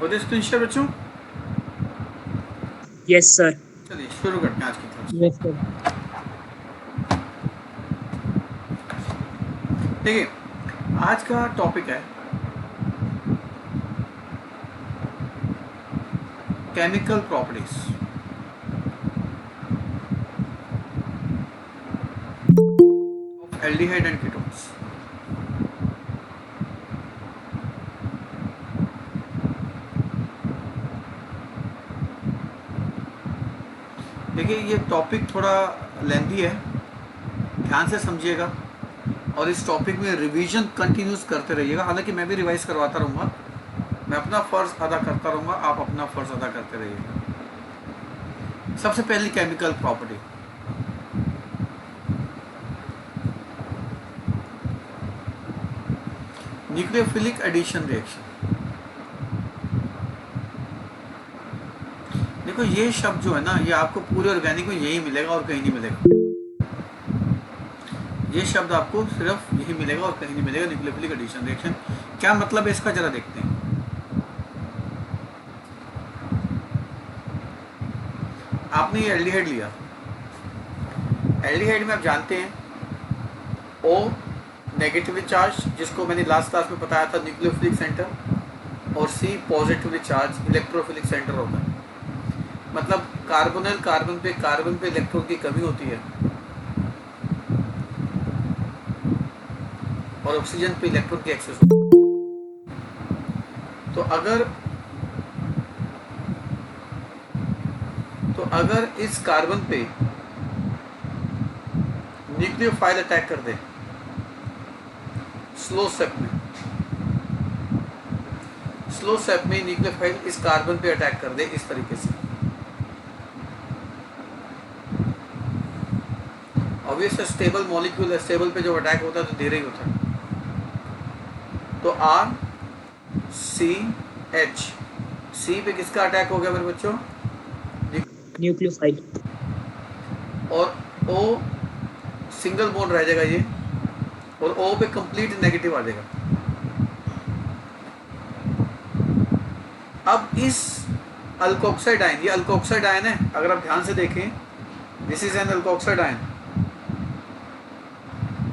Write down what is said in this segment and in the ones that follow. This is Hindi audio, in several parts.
हो गया स्क्रीन शेयर बच्चों? Yes sir. चलिए शुरू करते हैं आज की क्लास। Yes sir. देखिए, आज का टॉपिक है chemical properties of aldehyde and ketones. देखिए, ये टॉपिक थोड़ा लेंथी है, ध्यान से समझिएगा और इस टॉपिक में रिवीजन कंटिन्यूस करते रहिएगा। हालांकि मैं भी रिवाइज करवाता रहूँगा, मैं अपना फ़र्ज़ अदा करता रहूँगा, आप अपना फ़र्ज़ अदा करते रहिएगा। सबसे पहली chemical property, nucleophilic addition reaction. देखो, ये शब्द जो है ना, ये आपको पूरे ऑर्गेनिक में यही मिलेगा और कहीं नहीं मिलेगा। ये शब्द आपको सिर्फ यही मिलेगा और कहीं नहीं मिलेगा। न्यूक्लियोफिलिक एडिशन रिएक्शन क्या मतलब है इसका, जरा देखते हैं। आपने ये एल्डिहाइड लिया, एल्डिहाइड में आप जानते हैं O नेगेटिवली चार्ज, जिसको मैंने लास्ट क्लास में बताया था न्यूक्लियोफिलिक सेंटर, और C positively charge electrophilic centre होता है। मतलब कार्बोनिल कार्बन पे इलेक्ट्रॉन की कमी होती है और ऑक्सीजन पे इलेक्ट्रॉन की एक्सेस होती है। तो अगर इस कार्बन पे न्यूक्लियोफाइल अटैक कर दे स्लो स्टेप में न्यूक्लियोफाइल इस कार्बन पे अटैक कर दे इस तरीके से, ऑब्वियस स्टेबल मॉलिक्यूल है, स्टेबल पे जो अटैक होता है तो धीरे ही होता है। तो RCH, C पे किसका अटैक हो गया मेरे बच्चों? न्यूक्लियोफाइल। और O सिंगल बॉन्ड रह जाएगा ये, और O पे कंप्लीट नेगेटिव आ जाएगा। अब इस अल्कोक्साइड आयन, ये अल्कोक्साइड आयन है, अगर आप ध्यान से देखें, this is an alkoxide ion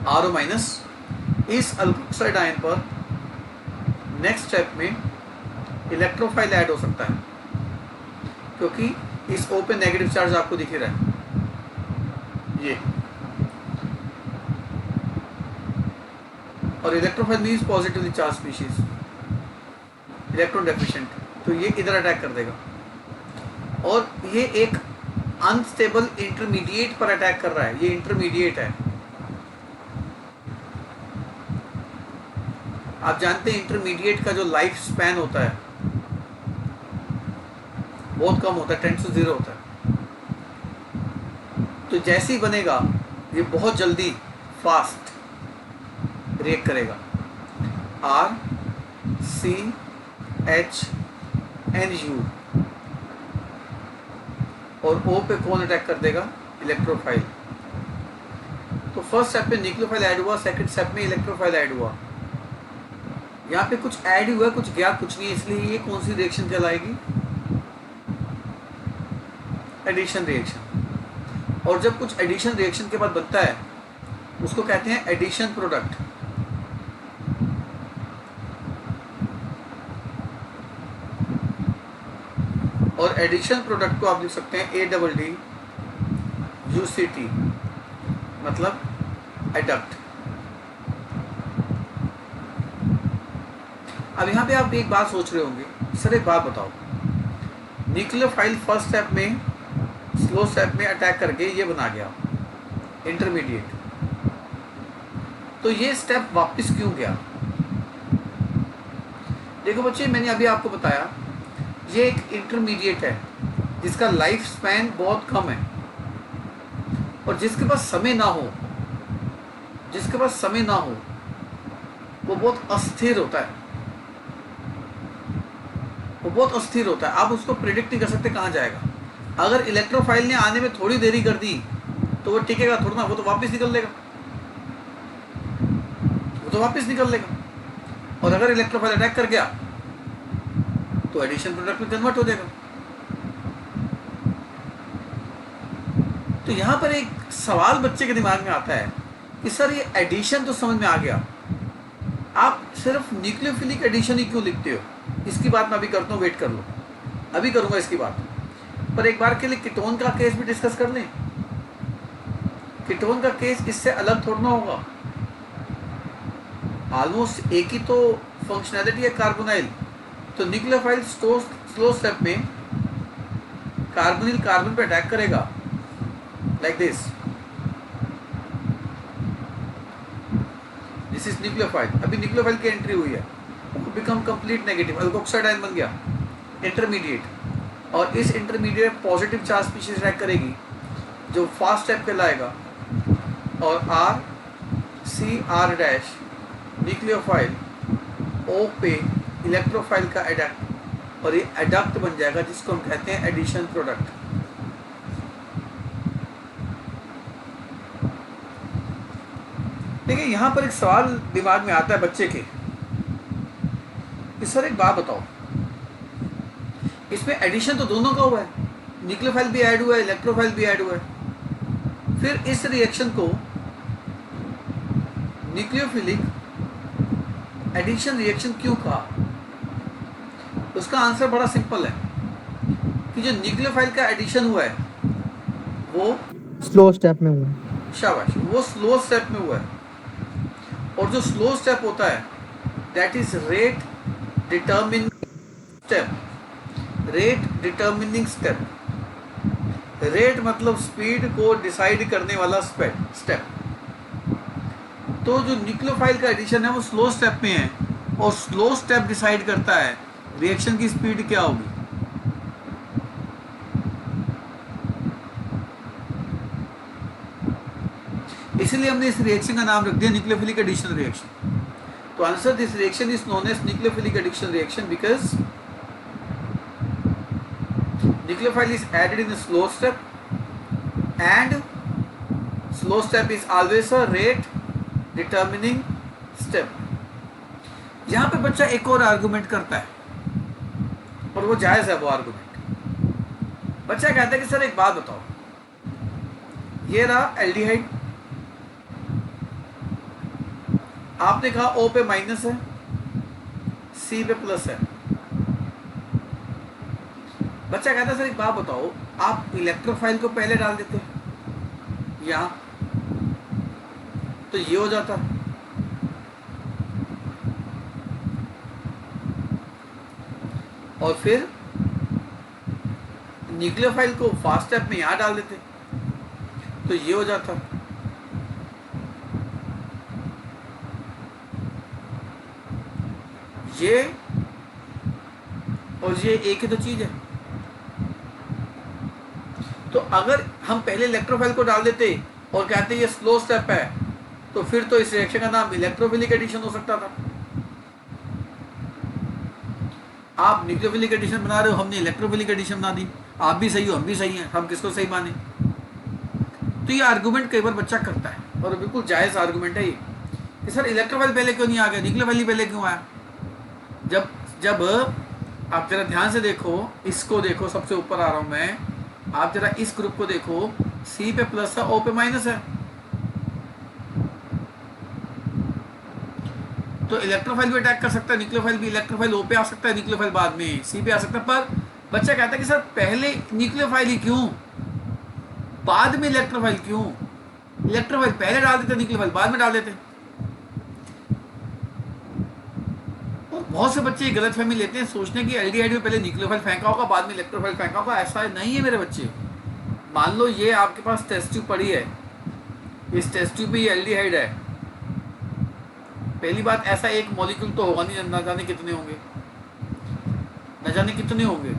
RO minus. इस अल्कोक्साइड आयन पर नेक्स्ट स्टेप में इलेक्ट्रोफाइल ऐड हो सकता है, क्योंकि इस O पे नेगेटिव चार्ज आपको दिख रहा है ये, और electrophile means positively charge species, electron deficient, तो ये इधर अटैक कर देगा। और ये एक अनस्टेबल इंटरमीडिएट पर अटैक कर रहा है, ये इंटरमीडिएट है। आप जानते हैं इंटरमीडिएट का जो लाइफ स्पैन होता है बहुत कम होता है, 10 से 0 होता है। तो जैसे ही बनेगा ये बहुत जल्दी फास्ट रिएक्ट करेगा। RCHNU, और O पे कौन अटैक कर देगा? इलेक्ट्रोफाइल। तो फर्स्ट स्टेप पे न्यूक्लियोफाइल ऐड हुआ, सेकंड स्टेप में इलेक्ट्रोफाइल ऐड हुआ। यहाँ पे कुछ ऐड हुआ, कुछ गया, कुछ नहीं, इसलिए ये कौन सी रिएक्शन कहलाएगी? Addition reaction. और जब कुछ एडिशन रिएक्शन के बाद बनता है उसको कहते हैं एडिशन प्रोडक्ट। और एडिशन प्रोडक्ट को आप लिख सकते हैं ADDUCT, मतलब एडक्ट। अब यहाँ पे आप एक बात सोच रहे होंगे, सर एक बात बताओ, न्यूक्लियोफाइल फर्स्ट स्टेप में स्लो स्टेप में अटैक करके ये बना गया इंटरमीडिएट, तो ये स्टेप वापस क्यों गया? देखो बच्चे, मैंने अभी आपको बताया ये एक इंटरमीडिएट है जिसका लाइफ स्पैन बहुत कम है, और जिसके पास समय ना हो वो बहुत अस्थिर होता है, आप उसको प्रिडिक्ट नहीं कर सकते कहाँ जाएगा। अगर इलेक्ट्रोफाइल ने आने में थोड़ी देरी कर दी तो वो टिकेगा थोड़ा ना, वो तो वापस निकल लेगा, और अगर इलेक्ट्रोफाइल अटैक कर गया तो एडिशन प्रोडक्ट में कन्वर्ट हो जाएगा। तो यहाँ पर एक सवाल बच्चे के दिमाग में आता है कि सर ये एडिशन तो समझ में आ गया, आप सिर्फ न्यूक्लियोफिलिक एडिशन ही क्यों लिखते हो? इसकी बात मैं अभी करता हूँ, वेट कर लो, अभी करूँगा इसकी बात। पर एक बार के लिए कीटोन का केस भी डिस्कस कर लें। कीटोन का केस इससे अलग थोड़ा ना होगा, ऑलमोस्ट एक ही तो फंक्शनैलिटी है कार्बोनाइल। तो न्यूक्लियोफाइल स्लो स्टेप में कार्बोनिल कार्बन पे अटैक करेगा लाइक दिस इज न्यूक्लियोफाइल। अभी न्यूक्लियोफाइल की एंट्री हुई है, become complete negative, alkoxide ion बन गया इंटरमीडिएट, और इस intermediate positive charge species attack करेगी जो फास्ट स्टेप कहलाएगा, और R C R dash nucleophile O पे इलेक्ट्रोफाइल का एडक्ट, और ये एडक्ट बन जाएगा जिसको हम कहते हैं एडिशन प्रोडक्ट। देखिए यहाँ पर एक सवाल दिमाग में आता है बच्चे के कि सर एक बात बताओ, इसमें एडिशन तो दोनों का हुआ है, न्यूक्लियोफाइल भी ऐड हुआ है, इलेक्ट्रोफाइल भी ऐड हुआ है, फिर इस रिएक्शन को न्यूक्लियोफिलिक एडिशन रिएक्शन क्यों कहा? उसका आंसर बड़ा सिंपल है कि जो न्यूक्लियोफाइल का एडिशन हुआ है वो स्लो स्टेप में हुआ। शाबाश, वो स्लो स्टेप में हुआ है, और जो स्लो स्टेप होता है that is rate determining step. Rate determining step, rate मतलब स्पीड को डिसाइड करने वाला स्टेप। तो जो न्यूक्लियोफाइल का एडिशन है वो स्लो स्टेप में है, और स्लो स्टेप डिसाइड करता है रिएक्शन की स्पीड क्या होगी। इसलिए हमने इस रिएक्शन का नाम रख दिया न्यूक्लियोफिलिक एडिशन रिएक्शन। तो answer, this reaction is known as nucleophilic addition reaction because nucleophile is added in a slow step, and slow step is always a rate determining step। यहाँ पे बच्चा एक और आर्गुमेंट करता है, और वो जायज़ है वो आर्गुमेंट। बच्चा कहता है कि सर एक बात बताओ, ये रहा एल्डिहाइड, आपने कहा O पे माइनस है, C पे प्लस है। बच्चा कहता है सर एक बात बताओ, आप इलेक्ट्रोफाइल को पहले डाल देते यहाँ, तो ये हो जाता, और फिर न्यूक्लियोफाइल को फास्ट स्टेप में यहाँ डाल देते तो ये हो जाता। ये और ये एक ही तो चीज है। तो अगर हम पहले इलेक्ट्रोफाइल को डाल देते और कहते ये स्लो स्टेप है, तो फिर तो इस रिएक्शन का नाम इलेक्ट्रोफिलिक एडिशन हो सकता था। आप न्यूक्लियोफिलिक एडिशन बना रहे हो, हमने इलेक्ट्रोफिलिक एडिशन बना दी, आप भी सही हो हम भी सही हैं, हम किसको सही माने? तो ये आर्गुमेंट कई बार बच्चा करता है, और बिल्कुल जायज़ आर्गुमेंट है ये कि सर इलेक्ट्रोफाइल पहले क्यों नहीं आ गया, न्यूक्लियोफाइल ही पहले क्यों आया? जब आप जरा ध्यान से देखो, इसको देखो, सबसे ऊपर आ रहा हूं मैं, आप जरा इस ग्रुप को देखो, C पे प्लस है, O पे माइनस है, तो इलेक्ट्रोफाइल भी अटैक कर सकता है, न्यूक्लियोफाइल भी, इलेक्ट्रोफाइल O पे आ सकता है, न्यूक्लियोफाइल बाद में C पे आ सकता है। पर बच्चा कहता है कि सर पहले न्यूक्लियोफाइल ही क्यों, बाद में इलेक्ट्रोफाइल क्यों? इलेक्ट्रोफाइल पहले डाल देते, न्यूक्लियोफाइल बाद में डाल देते। और बहुत से बच्चे गलतफहमी लेते हैं, सोचने की एल्डिहाइड में पहले न्यूक्लियोफाइल फेंका होगा, बाद में इलेक्ट्रोफाइल फेंका होगा। ऐसा नहीं है मेरे बच्चे। मान लो ये आपके पास टेस्ट ट्यूब पड़ी है, इस टेस्ट ट्यूब में ये एल्डिहाइड है, पहली बात ऐसा एक मॉलिक्यूल तो होगा नहीं, न जाने कितने होंगे, न जाने कितने होंगे।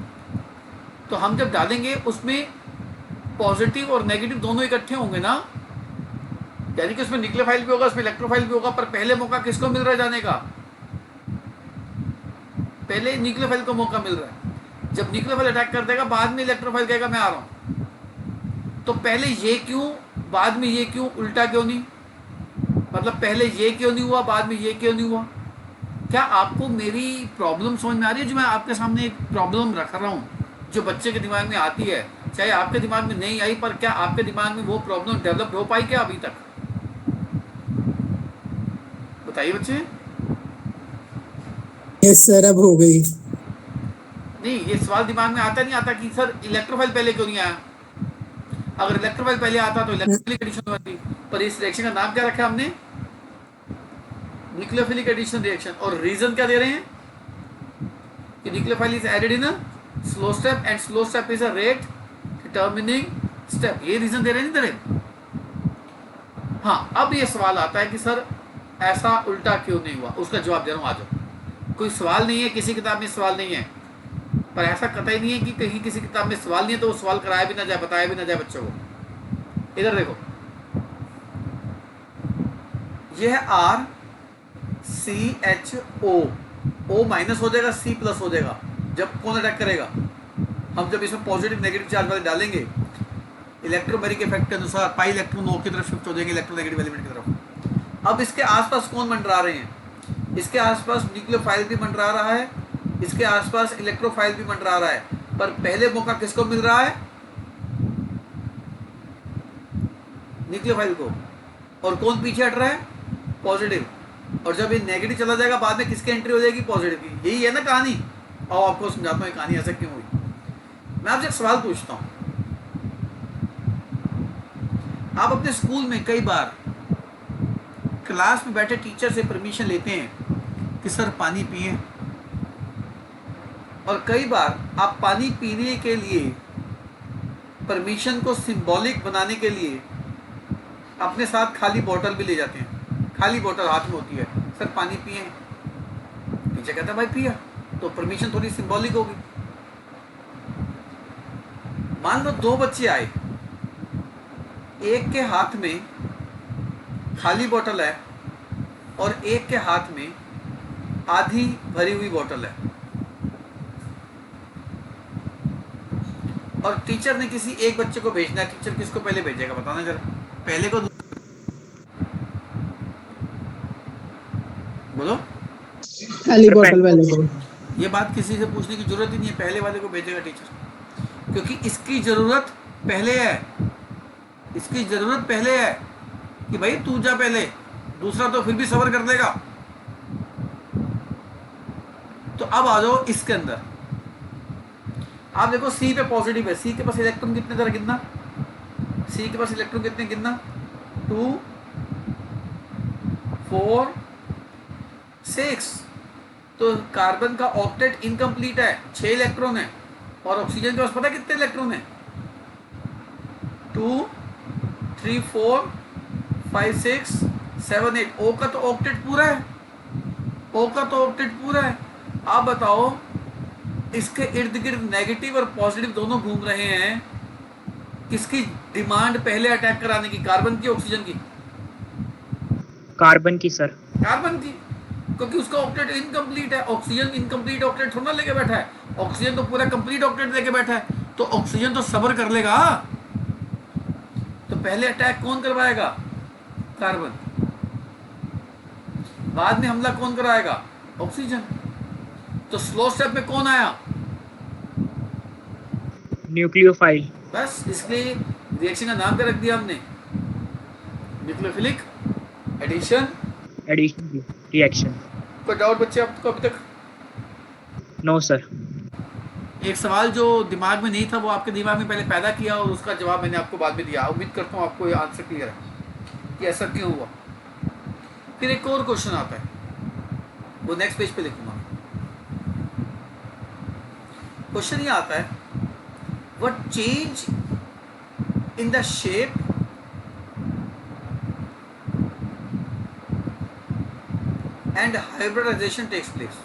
तो हम जब डालेंगे उसमें पॉजिटिव और नेगेटिव दोनों इकट्ठे होंगे ना, यानी कि उसमें न्यूक्लियोफाइल भी होगा, उसमें इलेक्ट्रोफाइल भी होगा। पर पहले मौका किसको मिल रहा है जाने का? पहले न्यूक्लियोफाइल को मौका मिल रहा है। जब न्यूक्लियोफाइल अटैक कर देगा, बाद में इलेक्ट्रोफाइल कहेगा मैं आ रहा हूं। तो पहले ये क्यों, बाद में ये क्यों, उल्टा क्यों नहीं? मतलब पहले ये क्यों नहीं हुआ, बाद में ये क्यों नहीं हुआ? क्या आपको मेरी प्रॉब्लम समझ में आ रही है? जो मैं आपके सामने एक प्रॉब्लम रख रहा हूँ, जो बच्चे के दिमाग में आती है, चाहे आपके दिमाग में नहीं आई, पर क्या आपके दिमाग में वो प्रॉब्लम डेवलप हो पाई क्या अभी तक? बताइए बच्चे। यस सर, अब हो गई। नहीं, ये सवाल दिमाग में आता नहीं आता कि सर इलेक्ट्रोफाइल पहले क्यों नहीं आया? अगर इलेक्ट्रोफाइल पहले आता तो इलेक्ट्रोफिलिक एडिशन होती। पर इस रिएक्शन का नाम क्या रखा हमने? Nucleophilic addition reaction. और रीजन क्या दे रहे हैं कि nucleophile is added in a slow step and slow step is a rate determining step. ये रीजन दे रहे हैं, नहीं दे रहे? हाँ, अब ये सवाल आता है कि सर ऐसा उल्टा क्यों नहीं हुआ? उसका जवाब दे रहा हूँ, आ जाओ। कोई सवाल नहीं है, किसी किताब में सवाल नहीं है, पर ऐसा कतई नहीं है कि कहीं किसी किताब में सवाल नहीं है तो वो सवाल कराया भी ना जाए, बताया भी ना जाए बच्चों को। इधर देखो, ये है R C H O minus हो जाएगा, सी प्लस हो जाएगा जब कौन अटैक करेगा? हम जब इसमें पॉजिटिव नेगेटिव चार्ज वाले डालेंगे, इलेक्ट्रोमेरिक इफेक्ट के अनुसार पाई इलेक्ट्रॉन ओ की तरफ शिफ्ट हो जाएंगे, इलेक्ट्रोनेगेटिव एलिमेंट की तरफ। अब इसके आसपास कौन मंडरा रहे हैं? इसके आसपास न्यूक्लियोफाइल भी मंडरा रहा है, इसके आसपास इलेक्ट्रोफाइल भी मंडरा रहा है, पर पहले मौका किसको मिल रहा है? न्यूक्लियोफाइल को। और कौन पीछे हट रहा है? पॉजिटिव। और जब ये नेगेटिव चला जाएगा, बाद में किसकी एंट्री हो जाएगी? पॉजिटिव की। यही है ना कहानी। और आपको समझाता हूँ ये कहानी ऐसा क्यों हुई। मैं आपसे एक सवाल पूछता हूँ। आप अपने स्कूल में कई बार क्लास में बैठे टीचर से परमिशन लेते हैं कि सर पानी पिए, और कई बार आप पानी पीने के लिए परमिशन को सिंबॉलिक बनाने के लिए अपने साथ खाली बोतल भी ले जाते हैं। खाली बोतल हाथ में होती है, सर पानी पिए। टीचर कहता है भाई पिया, तो परमिशन थोड़ी सिंबॉलिक होगी। मान लो दो बच्चे आए, एक के हाथ में खाली बोतल है और एक के हाथ में आधी भरी हुई बोतल है, और टीचर ने किसी एक बच्चे को भेजना है। टीचर किसको पहले भेजेगा बताना जरा? पहले को? बोलो। खाली बोतल वाले को। ये बात किसी से पूछने की जरूरत ही नहीं है, पहले वाले को भेजेगा टीचर, क्योंकि इसकी जरूरत पहले है। इसकी जरूरत पहले है कि भाई तू जा पहले, दूसरा तो फिर भी सबर कर लेगा। तो अब आ जाओ इसके अंदर। आप देखो सी पे पॉजिटिव है, सी के पास इलेक्ट्रॉन कितने जरा गिनना? सी के पास इलेक्ट्रॉन कितने गिनना? 2 4 6। तो कार्बन का ऑक्टेट इनकम्प्लीट है, 6 इलेक्ट्रॉन है। और ऑक्सीजन के पास पता है कितने इलेक्ट्रॉन है? 2 3 4 5 6 7 8। ओ का तो ऑक्टेट पूरा है, ओ का तो ऑक्टेट पूरा है। आप बताओ, इसके इर्द गिर्द नेगेटिव और पॉजिटिव दोनों घूम रहे हैं। किसकी डिमांड पहले अटैक कराने की? कार्बन की, ऑक्सीजन की? कार्बन की सर। कार्बन की, क्योंकि उसका ऑक्टेट इनकम्प्लीट है। ऑक्सीजन इनकम्प्लीट ऑक्टेट थोड़ा लेके बैठा है, ऑक्सीजन तो पूरा कंप्लीट ऑक्टेट लेके बैठा है। तो ऑक्सीजन तो सब्र कर लेगा। तो पहले अटैक कौन करवाएगा? कार्बन। बाद में हमला कौन कराएगा? ऑक्सीजन। तो स्लो स्टेप में कौन आया? न्यूक्लियोफाइल। बस इसलिए रिएक्शन का नाम क्या रख दिया हमने? Nucleophilic addition addition reaction. कोई डाउट बच्चे आपको अभी तक? No sir. एक सवाल जो दिमाग में नहीं था वो आपके दिमाग में पहले पैदा किया, और उसका जवाब मैंने आपको बाद में दिया। उम्मीद करता हूँ आपको ये आंसर क्लियर है कि ऐसा क्यों हुआ। फिर एक और क्वेश्चन आता है, वो नेक्स्ट पेज पे लिखूंगा। क्वेश्चन ये आता है, what change in the shape and hybridization takes place?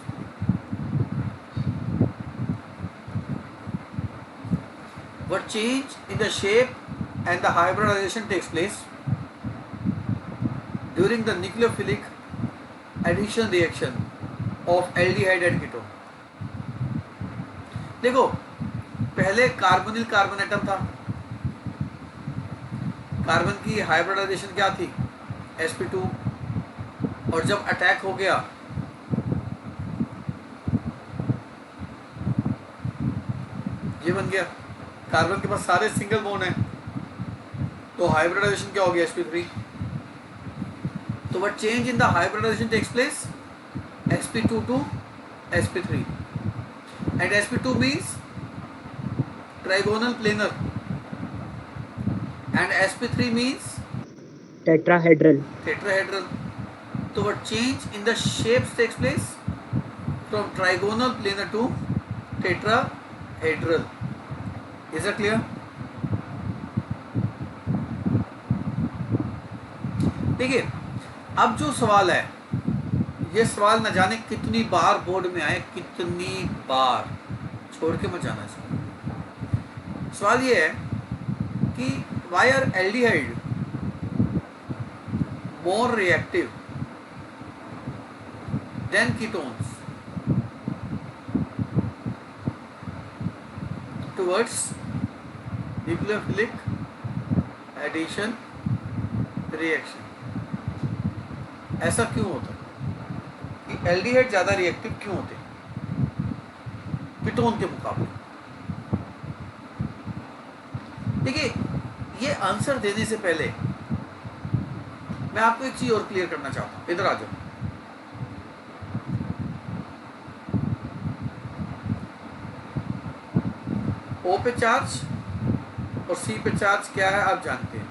What change in the shape and the hybridization takes place during the nucleophilic addition reaction of aldehyde and ketone? देखो, पहले कार्बोनिल कार्बन एटम था, कार्बन की हाइब्रिडाइजेशन क्या थी? sp2। और जब अटैक हो गया ये बन गया। कार्बन के पास सारे सिंगल बॉन्ड हैं, तो हाइब्रिडाइजेशन क्या हो गया sp3। तो what change in the hybridization takes place, sp2 to sp3, and sp2 means trigonal planar and sp3 means Tetrahedral. tetrahedral. So what change in the shapes takes place from trigonal planar to tetrahedral. Is that clear? देखिए अब जो सवाल है, ये सवाल न जाने कितनी बार बोर्ड में आए, कितनी बार, छोड़ के मत जाना इसको। सवाल ये है कि why are aldehyde more reactive than ketones towards nucleophilic addition reaction। ऐसा क्यों होता है कि एल्डिहाइड ज़्यादा रिएक्टिव क्यों होते हैं कीटोन के मुकाबले? देखिए ये आंसर देने से पहले मैं आपको एक चीज और क्लियर करना चाहता हूं, इधर आ जाओ। O पे चार्ज और C पे चार्ज क्या है आप जानते हैं,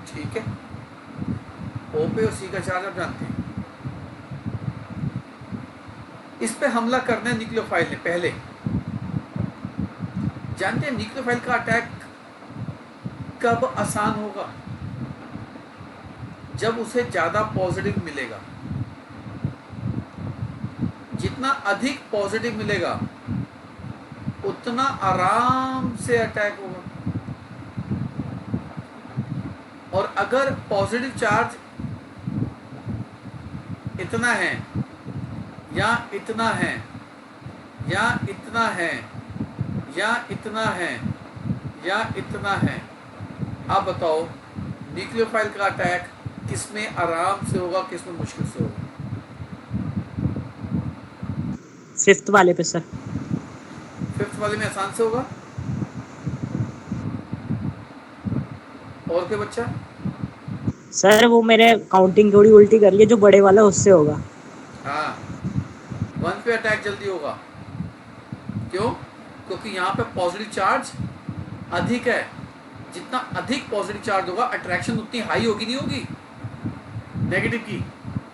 ठीक है? O पे और C का चार्ज आप जानते हैं। इस पे हमला करना है न्यूक्लियोफाइल ने पहले। जानते हैं न्यूक्लियोफाइल का अटैक कब आसान होगा? जब उसे ज्यादा पॉजिटिव मिलेगा। जितना अधिक पॉजिटिव मिलेगा उतना आराम से अटैक होगा। और अगर पॉजिटिव चार्ज इतना है या इतना है या इतना है या इतना है या इतना है, आप बताओ न्यूक्लियोफाइल का अटैक किसमें आराम से होगा, किसमें मुश्किल से होगा? फिफ्थ वाले पे सर। फिफ्थ वाले में आसान से होगा। और कोई बच्चा? सर वो मेरे काउंटिंग थोड़ी उल्टी कर ली, जो बड़े वाला उससे होगा। हाँ, 1 पे अटैक जल्दी होगा। क्यों? क्योंकि यहाँ पे पॉजिटिव चार्ज अधिक है। जितना अधिक पॉजिटिव चार्ज होगा अट्रैक्शन उतनी हाई होगी नहीं होगी नेगेटिव की,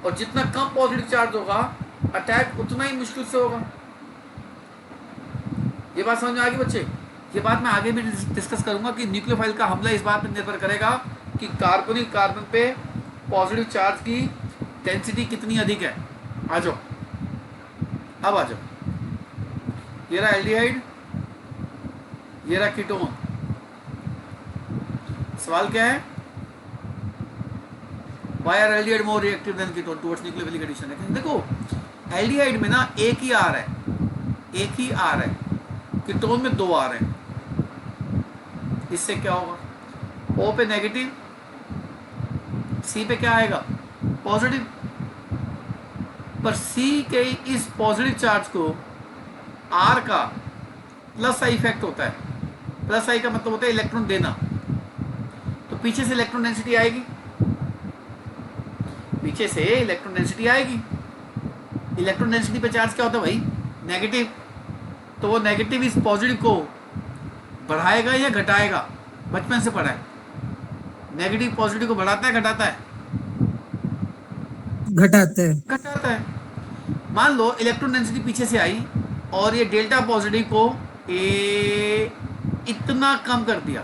और जितना कम पॉजिटिव चार्ज होगा अटैक उतना ही मुश्किल से होगा। ये बात समझ में आ गई बच्चे? ये बात मैं आगे भी डिस्कस करूंगा कि न्यूक्लियोफाइल का हमला इस बात पर निर्भर करेगा कि कार्बोनिल कार्बन पे पॉजिटिव चार्ज की डेंसिटी कितनी अधिक है। आ जाओ, अब आ जाओ। ये रहा एल्डिहाइड, ये रहा कीटोन। सवाल क्या है? Why are aldehyde more reactive than ketone towards nucleophilic addition? देखो एल्डिहाइड में ना एक ही आर है, एक ही आर है। कीटोन में 2 आर है। इससे क्या होगा? O पे नेगेटिव, C पे क्या आएगा? पॉजिटिव। पर C के इस पॉजिटिव चार्ज को R का प्लस आई इफेक्ट होता है। प्लस आई का मतलब होता है इलेक्ट्रॉन देना। तो पीछे से इलेक्ट्रॉन डेंसिटी आएगी, पीछे से इलेक्ट्रॉन डेंसिटी आएगी। इलेक्ट्रॉन डेंसिटी पे चार्ज क्या होता है भाई? नेगेटिव। तो वो नेगेटिव इस पॉजिटिव को बढ़ाएगा या घटाएगा? बचपन से पढ़ा है, नेगेटिव पॉजिटिव को बढ़ाता है घटाता है? घटाते हैं। घटाता है। मान लो इलेक्ट्रॉन डेंसिटी पीछे से आई और ये डेल्टा पॉजिटिव को इतना कम कर दिया।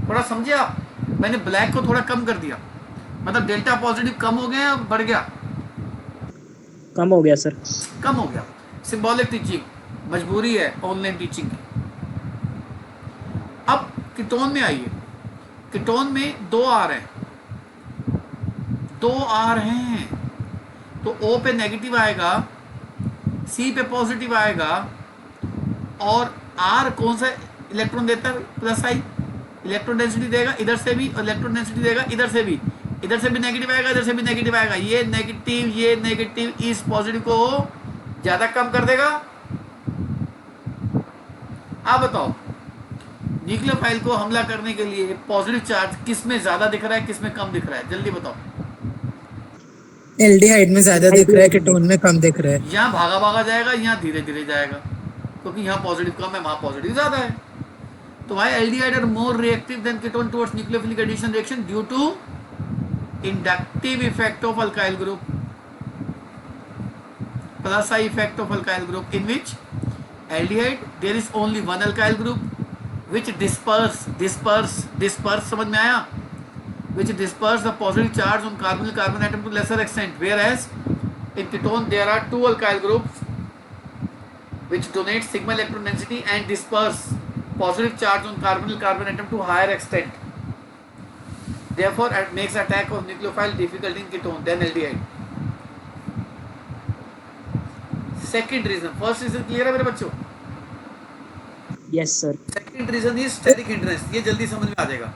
थोड़ा समझे आप? मैंने ब्लैक को थोड़ा कम कर दिया, मतलब डेल्टा पॉजिटिव कम हो गया, बढ़ गया? कम हो गया सर। कम हो गया। सिंबॉलिक टीचिंग, मजबूरी है ऑनलाइन टीचिंग की। अब कीटोन में आइए। कीटोन में 2 आर हैं, 2 आर हैं। तो O पे नेगेटिव आएगा, C पे पॉजिटिव आएगा, और R कौन सा इलेक्ट्रॉन देता है? प्लस आई। इलेक्ट्रॉन डेंसिटी देगा इधर से भी, और इलेक्ट्रॉन डेंसिटी देगा इधर से भी। इधर से भी नेगेटिव आएगा, इधर से भी नेगेटिव आएगा। ये नेगेटिव इस पॉजिटिव को ज़्यादा कम कर देगा आप बताओ, न्यूक्लियोफाइल को हमला करने के लिए पॉजिटिव चार्ज किस में ज्यादा दिख रहा है, किस में कम दिख रहा है, जल्दी बताओ। एल्डिहाइड में ज्यादा दिख रहा है, कीटोन में कम दिख रहा है। यहाँ भागा भागा जाएगा, यहाँ धीरे धीरे जाएगा, क्योंकि यहाँ पॉजिटिव कम है, वहाँ पॉजिटिव ज्यादा है। तो भाई aldehyde are more reactive than ketone towards nucleophilic addition reaction due to inductive effect of alkyl group plus I effect of alkyl group, in which aldehyde there is only one alkyl group which disperse समझ में आया, which disperse the positive charge on carbonyl carbon atom to lesser extent, whereas in ketone there are two alkyl groups which donate sigma electron density and disperse positive charge on carbonyl carbon atom to higher extent, therefore it makes attack of nucleophile difficult in ketone than aldehyde. Second reason, first reason clear है मेरे बच्चों? Yes sir. Second reason is steric hindrance, ये जल्दी समझ में आ जाएगा।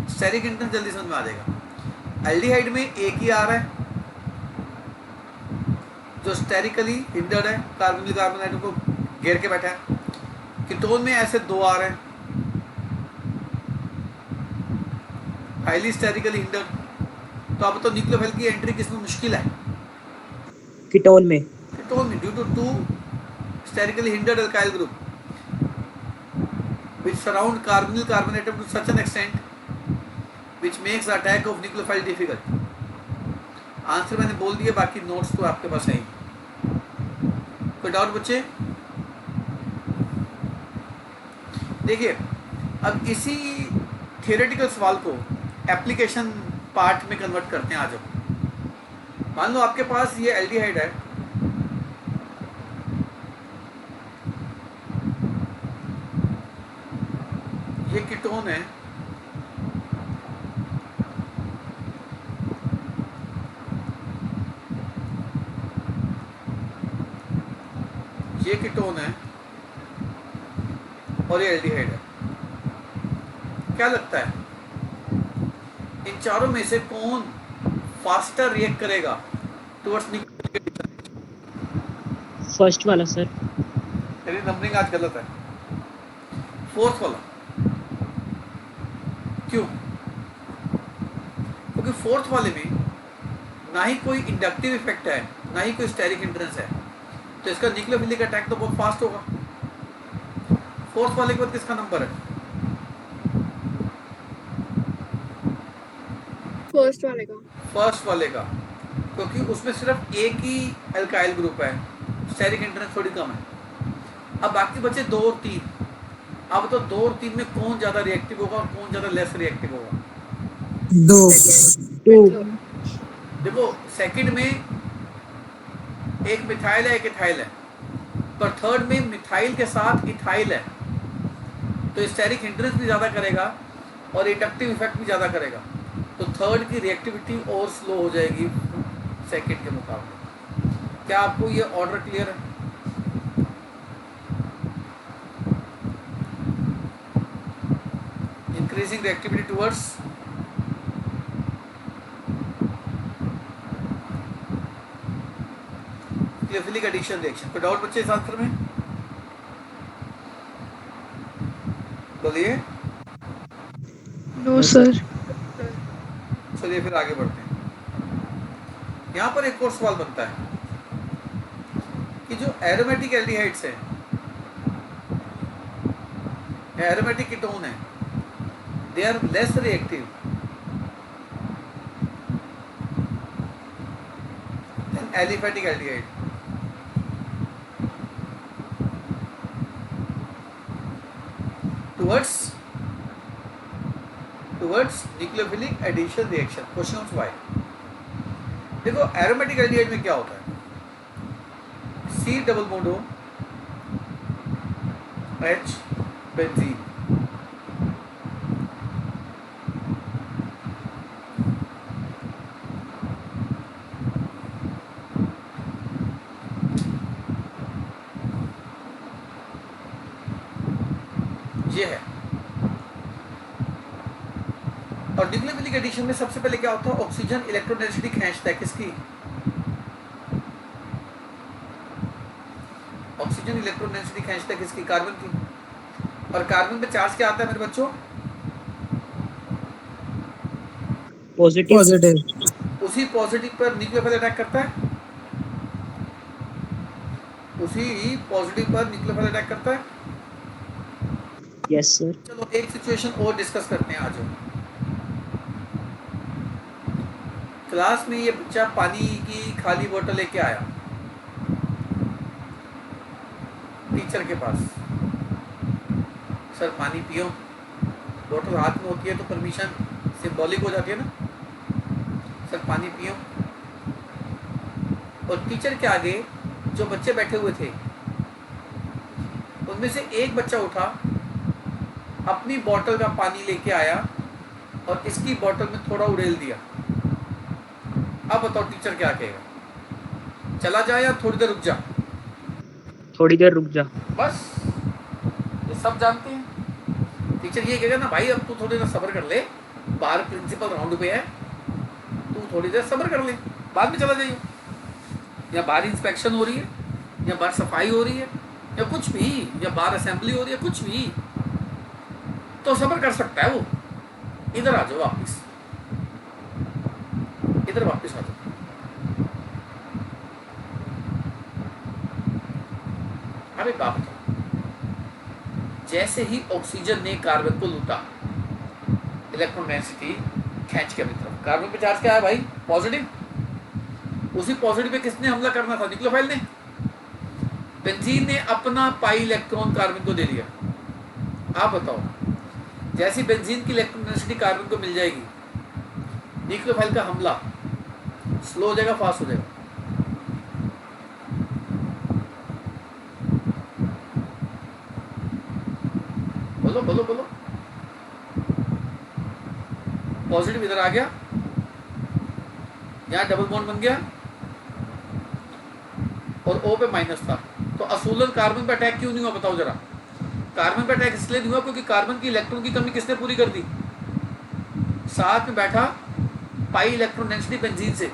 स्टेरिक हिंड्रेंस जल्दी समझ में आ जाएगा। एल्डिहाइड में एक ही आ रहा है जो स्टेरिकली हिंडर्ड है, कार्बोनिल कार्बन एटम को घेर के बैठा है। कीटोन में ऐसे दो आ रहे हैं, हाईली स्टेरिकली हिंडर्ड। तो अब तो न्यूक्लियोफाइल की एंट्री किसमें मुश्किल है? कीटोन में। कीटोन में, due to to sterically hindered alkyl group which surround carbonyl carbon atom to such an extent which makes the attack of nucleophile difficult. Answer मैंने बोल दिया, बाकी नोट्स तो आपके पास है। कोई डाउट बच्चे? देखिए, अब इसी थियोरेटिकल सवाल को एप्लीकेशन पार्ट में कन्वर्ट करते हैं। आ जाओ, मान लो आपके पास ये एल्डिहाइड है, ये कीटोन है, ये कीटोन है और ये एल्डिहाइड है। क्या लगता है इन चारों में से कौन फास्टर रिएक्ट करेगा टुवर्ड्स न्यूक्लियोफिलिक? फर्स्ट वाला सर। तेरी नंबरिंग आज गलत है, फोर्थ वाला। क्यों? क्योंकि फोर्थ वाले में ना ही कोई इंडक्टिव इफेक्ट है, ना ही कोई स्टेरिक हिंड्रेंस है, तो इसका न्यूक्लियोफिलिक अटैक तो बहुत फास्ट होगा। फोर्थ वाले के बाद किसका नंबर है? फर्स्ट वाले का। फर्स्ट वाले का, क्योंकि उसमें सिर्फ एक ही अल्काइल ग्रुप है, स्टेरिक हिंड्रेंस थोड़ी कम है। अब बाकी बचे 2 और 3। अब तो 2 और 3 में कौन ज्यादा रिएक्टिव होगा और कौन ज्यादा लेस रिएक्टिव होगा? 2। देखो, सेकंड में एक मिथाइल है, एक इथाइल है, पर थर्ड में मिथाइल के साथ इथाइल है, तो स्टेरिक हिंड्रेंस भी ज्यादा करेगा और इंडक्टिव इफेक्ट भी ज्यादा करेगा। तो थर्ड की रिएक्टिविटी और स्लो हो जाएगी सेकंड के मुकाबले। क्या आपको ये ऑर्डर क्लियर है? Increasing reactivity towards nucleophilic addition reaction. कोई डाउट बच्चे इस आंसर में? बोलिए। No sir. चलिए फिर आगे बढ़ते हैं। यहाँ पर एक और सवाल बनता है कि जो एरोमेटिक एल्डिहाइड्स हैं, एरोमेटिक कीटोन है, they are less reactive than aliphatic aldehyde. Towards nucleophilic addition reaction. Question why? देखो, एरोमेटिक एल्डिहाइड में क्या होता है? C double bond O H benzene, ये है। और न्यूक्लियोफिलिक एडिशन में सबसे पहले क्या होता है? ऑक्सीजन इलेक्ट्रॉन डेंसिटी खींचता है, किसकी? ऑक्सीजन इलेक्ट्रॉन डेंसिटी खींचता है किसकी, कार्बन की। और कार्बन पे चार्ज क्या आता है मेरे बच्चों, पॉजिटिव। पॉजिटिव। उसी पॉजिटिव पर न्यूक्लियोफाइल अटैक करता है, उसी पॉजिटिव पर न्यूक्लियोफाइल अटैक करता है। Yes sir. चलो एक सिचुएशन और डिस्कस करते हैं आज। क्लास में ये बच्चा पानी की खाली बोतल लेके आया टीचर के पास, सर पानी पियो। बोतल हाथ में होती है तो परमिशन सिंबॉलिक हो जाती है ना, सर पानी पियो। और टीचर के आगे जो बच्चे बैठे हुए थे उनमें से एक बच्चा उठा, अपनी बोतल का पानी लेके आया और इसकी बोतल में थोड़ा उड़ेल दिया। अब बताओ टीचर क्या कहेगा, चला जा या थोड़ी देर रुक जा? थोड़ी देर रुक जा। बस ये सब जानते हैं। टीचर ये कहेगा ना, भाई अब तू थोड़ी देर सब्र कर ले, बाहर प्रिंसिपल राउंड पे है, तू थोड़ी देर सब्र कर ले, बाद में चला जाइए। या बाहर इंस्पेक्शन हो रही है, या बाहर सफाई हो रही है, या कुछ भी, या बाहर असेंबली हो रही है, कुछ भी, तो सब्र कर सकता है वो। इधर आ जाओ वापिस, इधर वापिस आ जाओ। अब एक बात बताओ, जैसे ही ऑक्सीजन ने कार्बन को लूटा, इलेक्ट्रॉन डेंसिटी खींच के अपनी तरफ, कार्बन पे चार्ज क्या है भाई, पॉजिटिव। उसी पॉजिटिव पे किसने हमला करना था, न्यूक्लियोफाइल ने। बेंजीन ने अपना पाई इलेक्ट्रॉन कार्बन को दे दिया। आप बताओ, जैसी बेंजीन की इलेक्ट्रॉन डेंसिटी कार्बन को मिल जाएगी, न्यूक्लियोफाइल का हमला स्लो हो जाएगा, फास्ट हो जाएगा? बोलो बोलो बोलो। पॉजिटिव इधर आ गया, यहां डबल बॉन्ड बन गया और O पे माइनस था, तो असूलन कार्बन पे अटैक क्यों नहीं हुआ, बताओ जरा। कार्बन पे अटैक इसलिए नहीं हुआ क्योंकि कार्बन की इलेक्ट्रॉन की कमी किसने पूरी कर दी, साथ में बैठा पाई इलेक्ट्रॉन डेंसिटी बेंजीन से।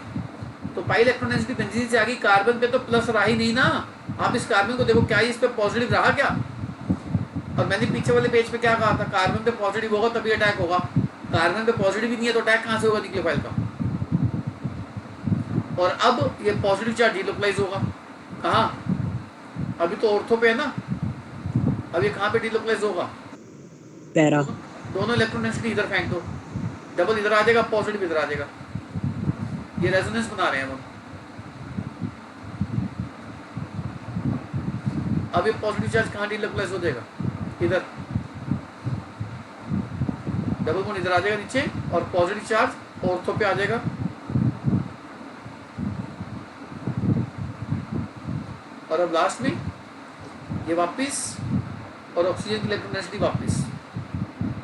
तो पाई इलेक्ट्रॉन डेंसिटी बेंजीन से आ गई, कार्बन पे तो प्लस रहा ही नहीं ना। आप इस कार्बन को देखो, क्या इस पे पॉजिटिव रहा क्या? और मैंने पीछे वाले पेज पे क्या कहा था, कार्बन पे पॉजिटिव होगा तभी अटैक होगा। कार्बन पे पॉजिटिव ही नहीं है तो अटैक कहां से होगा न्यूक्लियोफाइल का? और अब ये पॉजिटिव चार्ज डिलोकलाइज होगा कहाँ, अभी तो ऑर्थो पे है ना, अब ये कहाँ पे डिलोकलाइज होगा, पैरा। दोनों इलेक्ट्रॉन डेंसिटी इधर फेंक दो, डबल इधर आ जाएगा, पॉजिटिव इधर आ जाएगा। ये रेजोनेंस बना रहे हैं हम। अब ये पॉजिटिव चार्ज कहाँ डिलोकलाइज हो जाएगा, इधर, डबल बॉन्ड इधर आ जाएगा नीचे, और पॉजिटिव चार्ज ऑर्थो पे आ जाएगा। और अब लास्ट में ये वापस, और ऑक्सीजन की इलेक्ट्रॉन डेंसिटी वापस।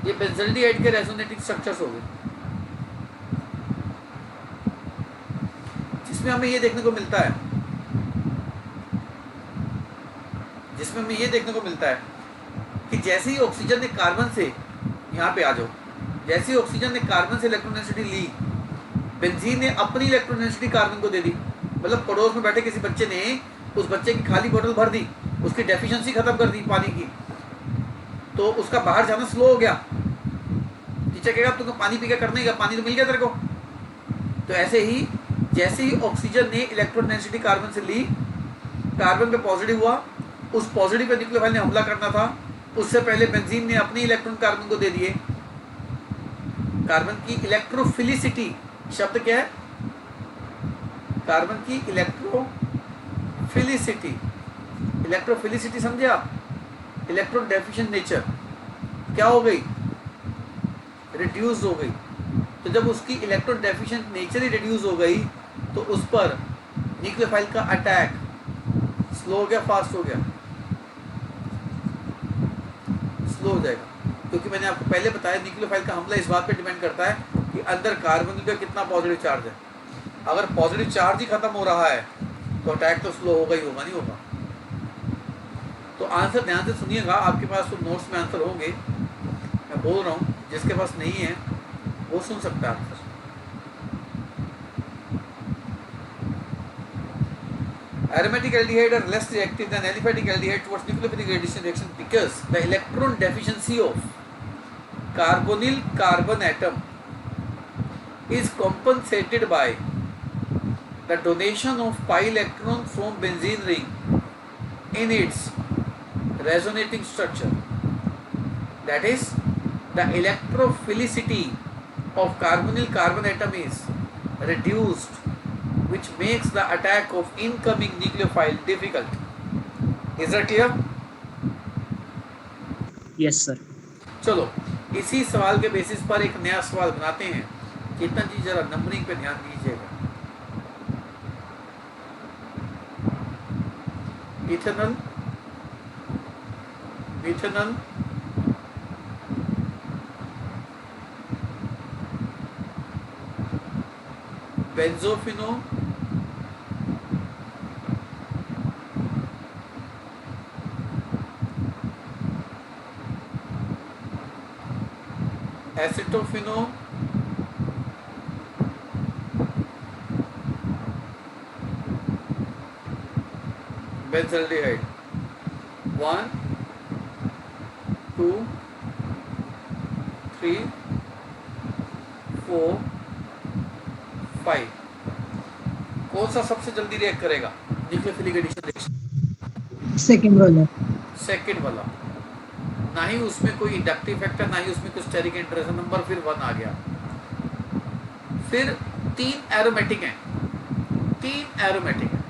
ये बेंजल्डिहाइड के रेजोनेटिंग स्ट्रक्चर्स हो गए, जिसमें हमें ये देखने को मिलता है, जिसमें हमें ये देखने को मिलता है कि जैसे ही ऑक्सीजन ने कार्बन से, यहाँ पे आ जाओ, जैसे ही ऑक्सीजन ने कार्बन से इलेक्ट्रॉन डेंसिटी ली, बेंजीन ने अपनी इलेक्ट्रॉन डेंसिटी कार्बन को दे दी। मतलब पड़ोस में बैठे किसी बच्चे ने उस बच्चे की खाली बोतल भर दी, उसकी डेफिशिएंसी खत्म कर दी पानी की, तो उसका बाहर जाना स्लो हो गया। टीचर कहेगा तुमको पानी पी के करने का, पानी तो मिल गया तेरे को। तो ऐसे ही जैसे ही ऑक्सीजन ने इलेक्ट्रॉन डेंसिटी कार्बन से ली, कार्बन पे पॉजिटिव हुआ, उस पॉजिटिव पे न्यूक्लियोफाइल ने हमला करना था, उससे पहले बेंजीन ने अपने इलेक्ट्रॉन कार्बन को दे दिए। कार्बन की इलेक्ट्रोफिलिसिटी शब्द क्या है, कार्बन की इलेक्ट्रोफिलिसिटी, इलेक्ट्रोफिलिसिटी समझे आप, इलेक्ट्रॉन डेफिशिएंट नेचर क्या हो गई, रिड्यूस हो गई। तो जब उसकी इलेक्ट्रॉन डेफिशिएंट नेचर ही रिड्यूस हो गई, तो उस पर न्यूक्लियोफाइल का अटैक स्लो हो गया, फास्ट हो गया, स्लो हो जाएगा। क्योंकि मैंने आपको पहले बताया न्यूक्लियोफाइल का हमला इस बात पे डिपेंड करता है कि अंदर कार्बन का कितना पॉजिटिव चार्ज है। अगर पॉजिटिव चार्ज ही खत्म हो रहा है तो अटैक तो स्लो होगा ही होगा, नहीं होगा। तो आंसर ध्यान से सुनिएगा, आपके पास तो नोट्स में आंसर होंगे, मैं बोल रहा हूँ, जिसके पास नहीं है वो सुन सकता है answer. Aromatic aldehyde are less reactive than aliphatic aldehyde towards nucleophilic addition reaction because the electron deficiency of carbonyl carbon atom is compensated by the donation of pi electron from benzene ring in its resonating structure. That is, the electrophilicity of carbonyl carbon atom is reduced, which makes the attack of incoming nucleophile difficult. Is that clear? Yes sir. चलो इसी सवाल के बेसिस पर एक नया सवाल बनाते हैं। चेतन जी जरा नंबरिंग पे ध्यान दीजिएगा। Ethanol, methanol, benzophenone, acetophenone, benzaldehyde. 1 2 3 4 5। कौन सा सबसे जल्दी रिएक्ट करेगा न्यूक्लियोफिलिक एडिशन रिएक्शन? सेकंड वाला। सेकंड वाला। ना ही उसमें कोई इंडक्टिव फैक्टर, ना ही उसमें कुछ स्टेरिक इंटरेक्शन, नंबर फिर 1 आ गया। फिर 3 एरोमेटिक हैं, 3 एरोमेटिक हैं,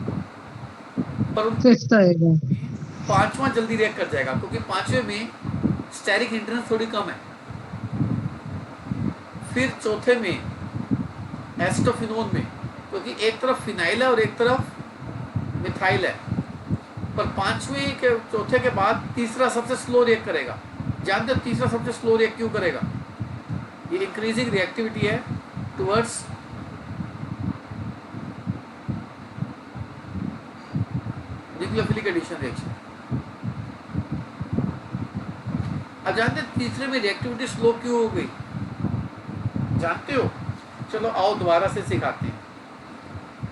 पर फिफ्थ आएगा। 5वां जल्दी रिएक्ट कर जाएगा क्योंकि 5वें में स्टेरिक इंटरेक्शन थोड़ी कम है। फिर चौथे में एसिटोफिनोन में, क्योंकि एक तरफ फिनाइल है और एक तरफ मिथाइल है, पर 5वें के चौथे के बाद तीसरा सबसे स्लो रिएक्ट करेगा। जानते हो तीसरा सबसे स्लो रिएक्ट क्यों करेगा? ये इंक्रीजिंग रिएक्टिविटी है टुवर्ड्स न्यूक्लियोफिलिक एडिशन रिएक्शन। अब जानते तीसरे में रिएक्टिविटी स्लो क्यों हो गई? जानते हो? चलो आओ दोबारा से सिखाते हैं।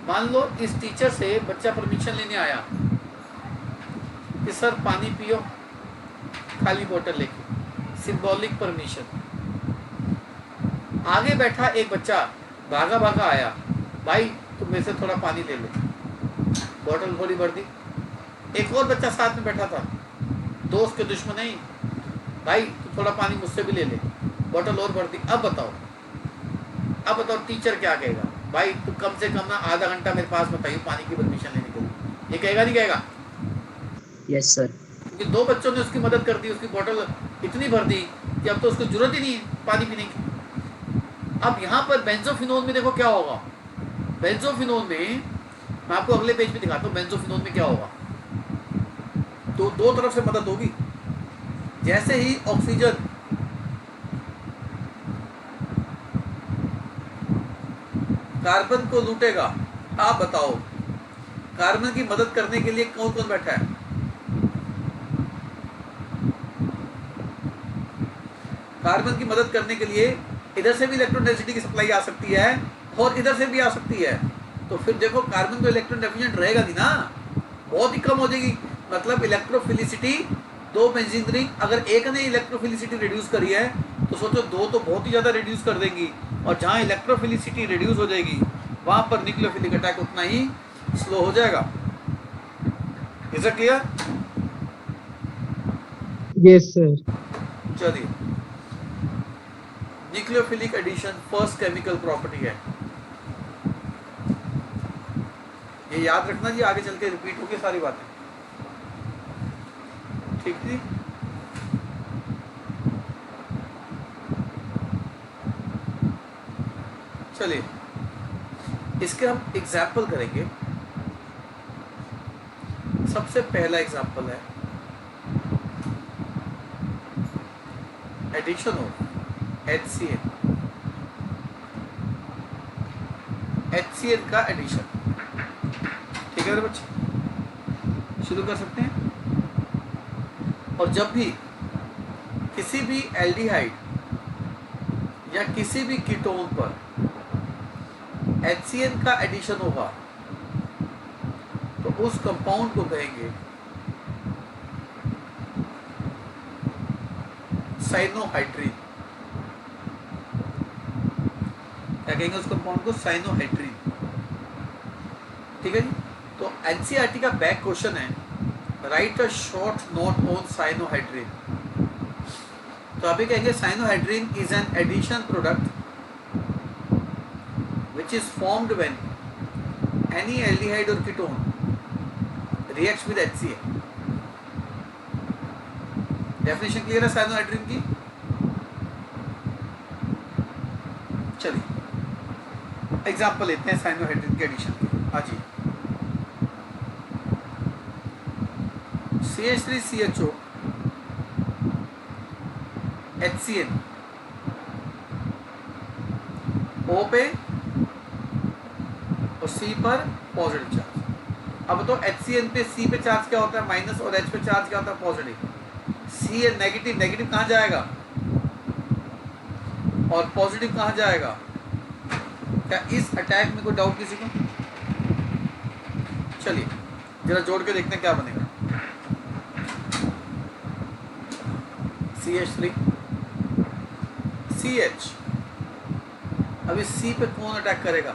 मान लो इस टीचर से बच्चा परमिशन लेने आया कि सर पानी पियो, खाली बोतल लेके, सिंबॉलिक परमिशन। आगे बैठा एक बच्चा भागा भागा आया, भाई तुम मेरे से थोड़ा पानी ले लो, बोतल थोड़ी भर दी। एक और बच्चा साथ में बैठा था, दोस्त के दुश्मन नहीं, भाई तू थोड़ा पानी मुझसे भी ले ले, बोतल और भर दी। अब बताओ टीचर क्या कहेगा? भाई तू कम से कम ना आधा घंटा मेरे पास बताइए पानी की परमिशन लेने के लिए। ये कहेगा नहीं कहेगा? Yes sir. क्योंकि 2 बच्चों ने उसकी मदद कर दी, उसकी बोतल इतनी भर दी कि अब तो उसको जरूरत ही नहीं है पानी पीने की। अब यहाँ पर बेंजोफिनोन में देखो क्या होगा। बेंजोफिनोन में मैं आपको अगले पेज पे दिखाता हूँ बेंजोफिनोन में क्या होगा। तो 2 तरफ से मदद होगी। जैसे ही ऑक्सीजन कार्बन को लूटेगा, आप बताओ कार्बन की मदद करने के लिए कौन कौन बैठा है? कार्बन की मदद करने के लिए इधर से भी इलेक्ट्रॉन डेंसिटी की सप्लाई आ सकती है और इधर से भी आ सकती है। तो फिर देखो कार्बन तो इलेक्ट्रॉन डेफिशिएंट रहेगा नहीं ना, बहुत ही कम हो जाएगी। मतलब इलेक्ट्रोफिलिसिटी 2 बेंजीन रिंग, अगर एक ने इलेक्ट्रोफिलिसिटी रिड्यूस करी है तो सोचो 2 तो बहुत ही ज़्यादा रिड्यूस कर देंगी। और जहाँ इलेक्ट्रोफिलिसिटी रिड्यूस हो जाएगी वहाँ पर न्यूक्लियोफिलिक अटैक उतना ही स्लो हो जाएगा। Is it clear? Yes sir. चलिए, nucleophilic addition first chemical property है, ये याद रखना जी, आगे चल के रिपीट होगी सारी बातें। ठीक थी? चलिए इसके हम एग्जाम्पल करेंगे। सबसे पहला एग्जाम्पल है एडिशन ऑफ HCl, HCl का एडिशन। ठीक है मेरे बच्चे, शुरू कर सकते हैं। और जब भी किसी भी एल्डिहाइड या किसी भी कीटोन पर HCl का एडिशन होगा तो तो उस कंपाउंड को कहेंगे साइनोहाइड्रीन। क्या कहेंगे उस कंपाउंड को? साइनोहाइड्रीन। ठीक है जी। तो एनसीईआरटी का बैक क्वेश्चन है, write a short note on cyanohydrin. तो अभी कहेंगे cyanohydrin is an addition product which is formed when any aldehyde or ketone reacts with HCl। Definition clear है साइनोहाइड्रीन की? चलिए एग्जांपल लेते हैं साइनोहाइड्रीन के एडिशन की। हाँ जी, CH3CHO HCl O पे और C पर पॉजिटिव चार्ज। अब तो HCl पे C पे चार्ज क्या होता है? माइनस, और H पे चार्ज क्या होता है? पॉजिटिव। C है नेगेटिव, नेगेटिव कहाँ जाएगा और पॉजिटिव कहाँ जाएगा? क्या इस अटैक में कोई डाउट किसी को? चलिए जरा जोड़ के देखते हैं क्या बनेगा। CH3 CH, अब इस C पे कौन अटैक करेगा?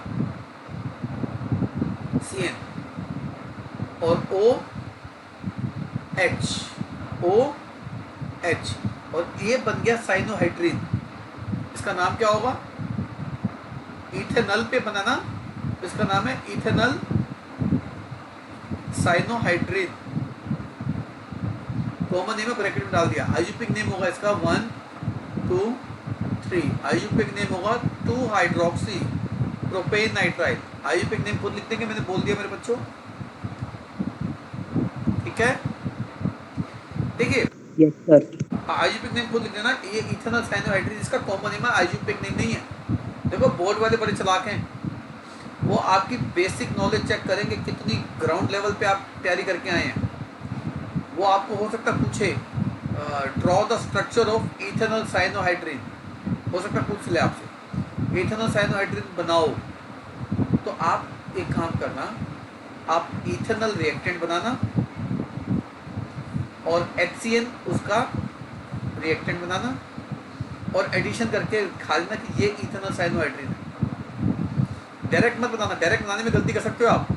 CN, और OH, और ये बन गया साइनोहाइड्रीन। इसका नाम क्या होगा? इथेनॉल पे बना ना, इसका नाम है इथेनॉल साइनोहाइड्रीन। कॉमन नेम है, ब्रैकेट में डाल दिया। आइयूपिक नेम होगा इसका 1 2 3। आइयूपिक नेम होगा 2 हाइड्रोक्सी प्रोपेन नाइट्राइल। आइयूपिक नेम खुद लिख देंगे, मैंने बोल दिया मेरे बच्चों। ठीक है, देखिए यस सर। आइयूपिक नेम खुद लिख देना। ये इथेनॉल साइनोहाइड्रीन इसका कॉमन नेम है, आइयूपिक नेम नहीं है। देखो बोर्ड वाले बड़े चालाक हैं, वो आपकी बेसिक नॉलेज चेक करेंगे कितनी ग्राउंड लेवल पे आप तैयारी करके आए हैं। वो आपको हो सकता है पूछे draw the structure of ethanol cyanohydrin, हो सकता है पूछ ले आपसे इथेनॉल साइनोहाइड्रीन बनाओ। तो आप एक काम करना, आप इथेनॉल रिएक्टेंट बनाना और HCl उसका रिएक्टेंट बनाना और एडिशन करके खा लेना कि ये इथेनॉल साइनोहाइड्रीन है। डायरेक्ट मत बनाना, डायरेक्ट बनाने में गलती कर सकते हो आप।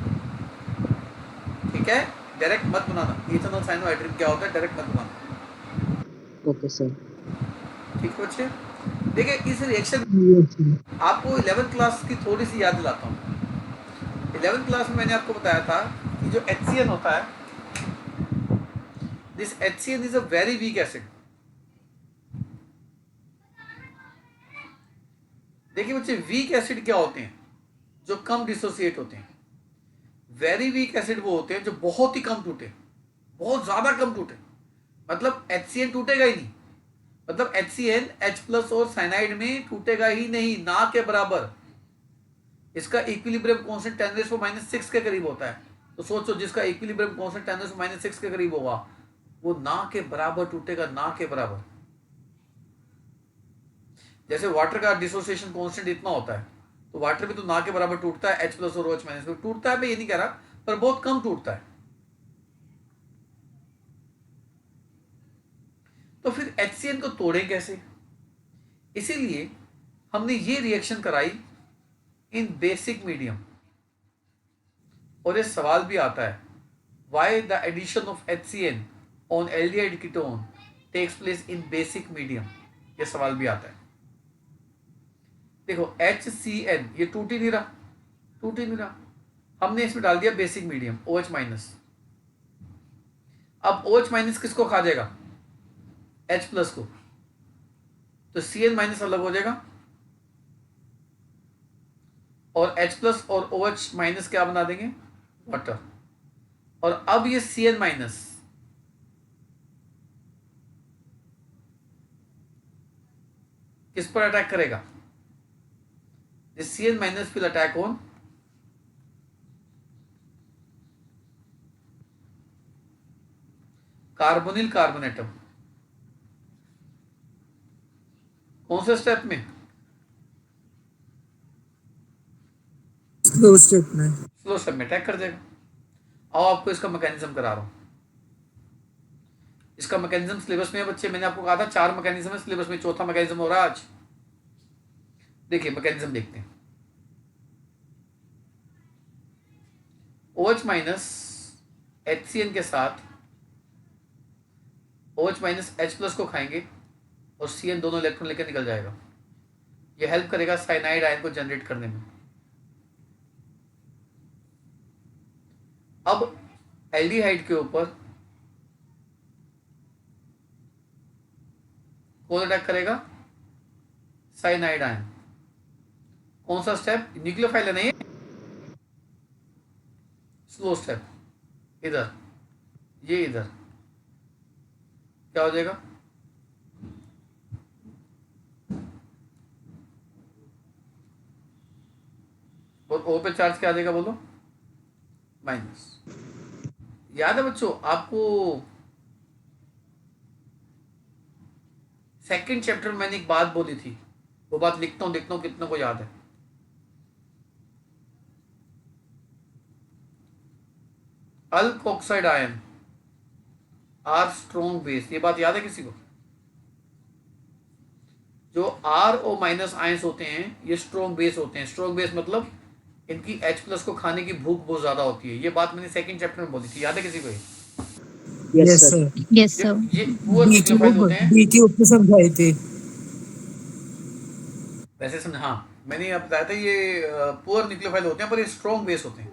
ठीक है, डायरेक्ट मत बनाना। इथेनॉल साइनोहाइड्रीन क्या होता है, डायरेक्ट मत बनाना। Okay sir. ठीक है बच्चे, देखिए इस रिएक्शन यस सर। आपको 11th क्लास की थोड़ी सी याद दिलाता हूँ। 11th क्लास में मैंने आपको बताया था कि जो HCl होता है, this HCl is a very weak acid. देखिए बच्चे, वीक एसिड क्या होते हैं? जो कम डिसोसिएट होते हैं। वेरी वीक एसिड वो होते हैं जो बहुत ही कम टूटे, बहुत ज्यादा कम टूटे। मतलब HCl टूटेगा ही नहीं, मतलब HCl H+ और साइनाइड में टूटेगा ही नहीं, ना के बराबर। इसका इक्विलिब्रियम कांस्टेंट 10⁻⁻6 के करीब होता है। तो सोचो, जिसका इक्विलिब्रियम कांस्टेंट 10⁻⁻6 के करीब होगा वो ना के बराबर टूटेगा, ना के बराबर। जैसे वाटर का डिसोसिएशन कांस्टेंट इतना होता है, तो वाटर भी तो ना के बराबर टूटता है, H+ और OH- टूटता है, मैं ये नहीं कह रहा, पर बहुत कम टूटता है। तो फिर HCl को तोड़े कैसे? इसीलिए हमने ये रिएक्शन कराई इन बेसिक मीडियम। और ये सवाल भी आता है, why the addition of HCl on aldehyde ketone takes place in basic medium, ये सवाल भी आता है। देखो HCl ये टूट ही नहीं रहा, टूट ही नहीं रहा, हमने इसमें डाल दिया बेसिक मीडियम OH-। अब OH- किसको खा जाएगा? H+ को, तो Cl- अलग हो जाएगा और H+ और OH- क्या बना देंगे? वाटर। और अब ये Cl- किस पर अटैक करेगा? Cl- will attack on carbonyl carbon atom. कौन से स्टेप में? स्लो स्टेप में। स्लो स्टेप में अटैक कर जाएगा। आओ आपको इसका मैकेनिज्म करा रहा हूँ। इसका मैकेनिज्म सिलेबस में है बच्चे, मैंने आपको कहा था 4 मैकेनिज्म है सिलेबस में, चौथा मैकेनिज्म हो रहा है आज। देखिए मैकेनिज्म देखते हैं। OH माइनस HCN के साथ OH माइनस H प्लस को खाएंगे और CN दोनों इलेक्ट्रॉन लेकर निकल जाएगा। ये हेल्प करेगा साइनाइड आयन को जनरेट करने में। अब एल्डिहाइड के ऊपर कौन अटैक करेगा? Cyanide ion. कौन सा स्टेप? न्यूक्लियोफाइल है नहीं, स्लो स्टेप। इधर, ये इधर क्या हो जाएगा? और O पे चार्ज क्या आ जाएगा बोलो? माइनस। याद है बच्चों आपको सेकंड चैप्टर में मैंने एक बात बोली थी, वो बात लिखता हूं, देखता हूं कितनों को याद है। Alkoxide ion are strong base, ये बात याद है किसी को? जो RO माइनस आयंस होते हैं ये स्ट्रॉन्ग बेस होते हैं। स्ट्रॉन्ग बेस मतलब इनकी H प्लस को खाने की भूख बहुत ज्यादा होती है। ये बात मैंने सेकंड चैप्टर में बोली थी, याद है किसी को? Yes yes sir. Sir. Yes sir. ये पुअर न्यूक्लियोफाइल होते हैं। डी क्यूब पे समझाई थी। वैसे समझ, हाँ मैंने ये बताया था, ये पुअर न्यूक्लियोफाइल होते हैं पर ये स्ट्रॉन्ग बेस होते हैं।